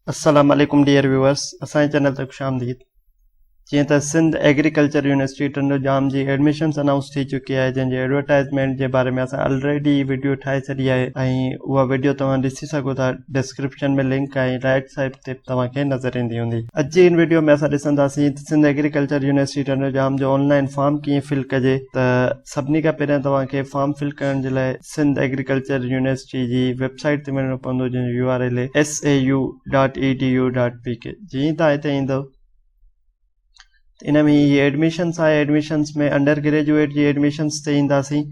अस्सलाम वालेकुम dear viewers असांजे चैनल ते खुश आमदीद। जीअं त सिंध एग्रीकल्चर यूनिवर्सिटी टंडोजाम जी एडमिशन्स अनाउंस थी चुकी आहे, जंहिंजे एडवर्टाइज़मेंट जे बारे में असां ऑलरेडी वीडियो ठाहे छॾी आहे ऐं उहा वीडियो तव्हां ॾिसी सघो था। डिस्क्रिप्शन में लिंक ऐं राइट साइड ते तव्हांखे नज़र ईंदी हूंदी। अॼु जी इन वीडियो में असां ॾिसंदासीं सिंध एग्रीकल्चर यूनिवर्सिटी टंडोजाम जो ऑनलाइन फॉर्म कीअं फिल कजे। त सभिनी खां पहिरियां तव्हांखे फॉर्म फिल करण जे लाइ सिंध एग्रीकल्चर यूनिवर्सिटी जी वेबसाइट ते वञिणो पवंदो, जंहिंजो URL आहे sau.edu.pk। जीअं तव्हां हिते ईंदव इन में ये एडमिशन्स आहे। एडमिशन्स में अंडर ग्रेजुएट जी एडमिशन्स ते ईंदासीं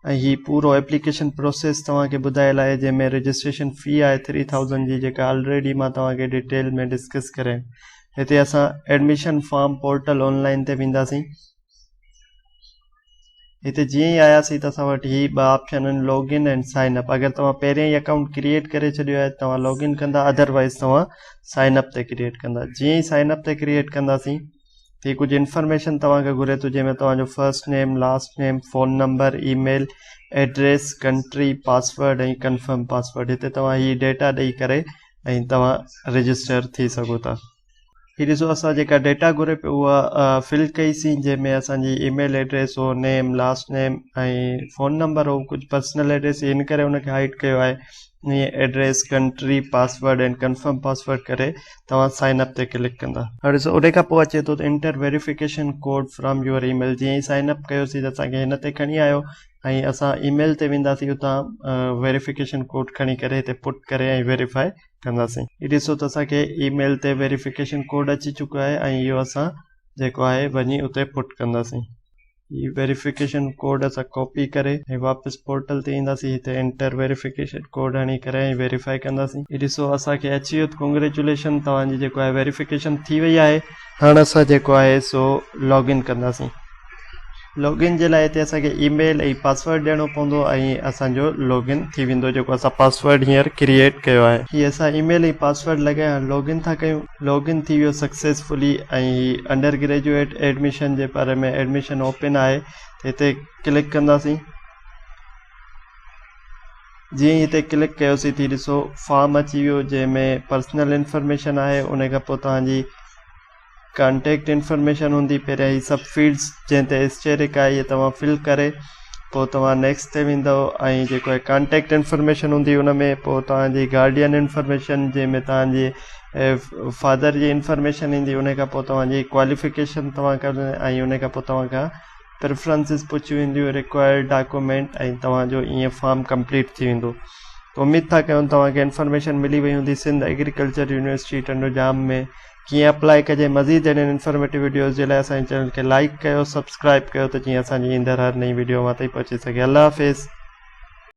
ऐं ही पूरो एप्लीकेशन प्रोसेस तव्हांखे ॿुधायल आहे, जंहिंमें रजिस्ट्रेशन फ़ी आहे 3000 जी, जेका ऑलरेडी मां तव्हांखे डिटेल में डिस्कस करे। हिते असां एडमिशन फॉर्म पोर्टल ऑनलाइन ते वेंदासीं। हिते जीअं ई आयासीं त असां वटि ही ॿ ऑप्शन आहिनि, लॉगिन एंड साइन अप। अगरि तव्हां पहिरियों ई अकाउंट क्रिएट करे छॾियो आहे तव्हां लॉगिन कंदा, अदरवाइज़ तव्हां साइन अप ते क्रिएट कंदा। जीअं ई साइन अप ते क्रिएट कंदासीं त कुझु इन्फॉर्मेशन तव्हांखे घुरे थो, जंहिंमें तव्हांजो first name, last name, phone number, email address, country, password ऐं कंफर्म पासवर्ड। हिते तव्हां ही डेटा ॾेई करे ऐं तव्हां रजिस्टर थी सघो था। ही ॾिसो असां जेका डेटा घुरे पियो उहा फिल कईसीं, जंहिंमें असांजी ईमेल एड्रेस हो, नेम, लास्ट नेम ऐं फ़ोन नंबर हो, कुझु पर्सनल एड्रेस इन करे हुनखे हाइड कयो आहे। Address, country, password and confirm password करे तव्हां साइन अप ते क्लिक कंदा। हाणे ॾिसो उन खां पोइ अचे थो inter verification code from your email. जीअं ई साइन अप कयोसीं त असांखे हिन ते खणी आयो ऐं असां ईमेल ते वेंदासीं, उतां वेरिफिकेशन कोड खणी करे हिते पुट करे ऐं वेरीफाई कंदासीं। हीउ ॾिसो त असांखे ईमेल ते वेरिफिकेशन कोड अची चुको आहे ऐं इहो असां जेको आहे वञी उते पुट कंदासीं। ही वेरिफिकेशन कोड असां कॉपी करे ऐं वापसि पोर्टल ते ईंदासीं। हिते एंटर वेरिफिकेशन कोड हणी करे ऐं वेरीफाई कंदासीं। हीउ ॾिसो असांखे अची वियो। कॉन्ग्रेचुलेशन, तव्हांजी जेको आहे वेरिफिकेशन थी वई आहे। हाणे असां जेको आहे सो लॉगिन कंदासीं। लॉगिन जे लाइ हिते असांखे ईमेल ऐं पासवर्ड ॾियणो पवंदो ऐं असांजो लॉगिन थी वेंदो, जेको असां पासवर्ड हींअर क्रिएट कयो आहे। हीअ असां ईमेल ऐं पासवर्ड लॻाए लॉगिन था कयूं। लॉगिन थी वियो सक्सेसफुली ऐं अंडर ग्रेजुएट एडमिशन जे बारे में एडमिशन ओपन आहे, हिते क्लिक कंदासीं। जीअं ई हिते क्लिक कयोसीं थी ॾिसो फॉर्म अची वियो, जंहिंमें पर्सनल इंफॉर्मेशन आहे, उन खां पोइ तव्हांजी कॉन्टेक्ट इंफॉर्मेशन हूंदी। पहिरियां ही सभु फील्ड्स जंहिं ते एस्टेरिक आहे इहे तव्हां फिल करे पोइ तव्हां नेक्स्ट ते वेंदव ऐं जेको आहे कॉन्टेक्ट इंफॉर्मेशन हूंदी उन में पोइ तव्हांजी गार्डियन इंफॉर्मेशन, जंहिंमें तव्हांजी फादर जी इंफॉर्मेशन ईंदी। उन खां पोइ तव्हांजी क्वालिफिकेशन तव्हां कंदा ऐं उन खां पोइ तव्हांखां प्रेफरेंसिस पुछियूं वेंदियूं, रिक्वायर्ड डॉक्यूमेंट, ऐं तव्हांजो ईअं फॉर्म कंप्लीट थी वेंदो। उमेद था कयूं तव्हांखे इंफॉर्मेशन मिली वई हूंदी सिंध एग्रीकल्चर यूनिवर्सिटी टंडोजाम में कीअं अप्लाई कजे। मज़ीद अहिड़े इंफॉर्मेटिव वीडियोज़ जे लाइ असांजे चैनल खे लाइक कयो, सब्सक्राइब कयो, त जीअं असांजी ईंदड़ हर नई वीडियो मां ताईं पहुची सघे। अल्लाह हाफ़िज़।